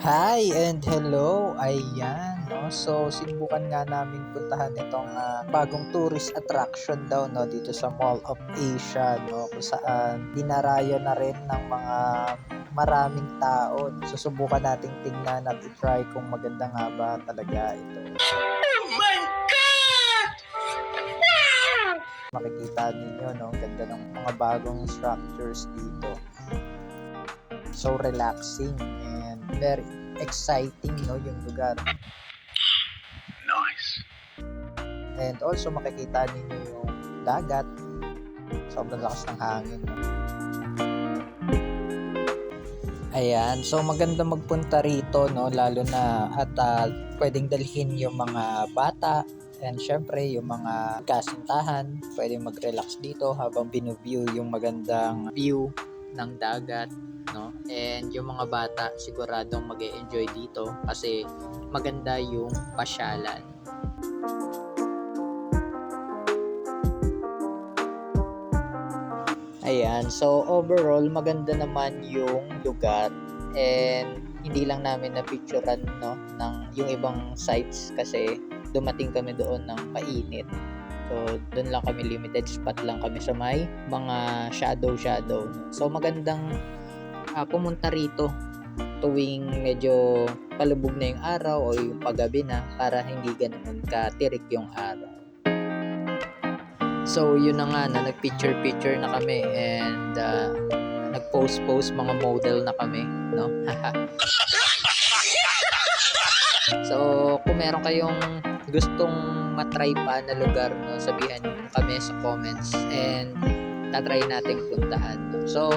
Hi and hello, ayan, no? So, sinubukan nga namin puntahan itong bagong tourist attraction daw, no? Dito sa Mall of Asia, no? Kung saan dinarayo na rin ng mga maraming tao. Susubukan nating tingnan at i-try kung maganda nga ba talaga ito. Oh my God! Makikita ninyo, no? Ang ganda ng mga bagong structures dito. So relaxing and very exciting, no, yung lugar. Nice. And also makikita ninyo yung dagat. Sobrang lakas ng hangin, no? Ayan, so maganda magpunta rito, no, lalo na at pwedeng dalhin yung mga bata and syempre yung mga kasintahan, pwedeng mag-relax dito habang binu-view yung magandang view ng dagat, no? And yung mga bata siguradong mag-e-enjoy dito kasi maganda yung pasyalan. Ayan, so overall maganda naman yung lugar and hindi lang namin na-picturean, no, ng yung ibang sites kasi dumating kami doon ng mainit. So doon lang kami, limited spot lang kami sa may mga shadow. So magandang pumunta rito tuwing medyo palubog na yung araw o yung paggabi na para hindi ganoon katirik yung araw. So yun na nga, na nagpicture na kami and nagpost mga model na kami, no? So kung meron kayong gustong matry pa na lugar, no, sabihan nyo kami sa comments and tatry nating puntahan, no? So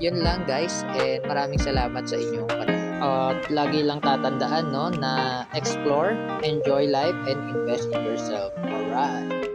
yun lang guys, and maraming salamat sa inyong panonood. At lagi lang tatandaan, no, na explore, enjoy life, and invest in yourself. Alright.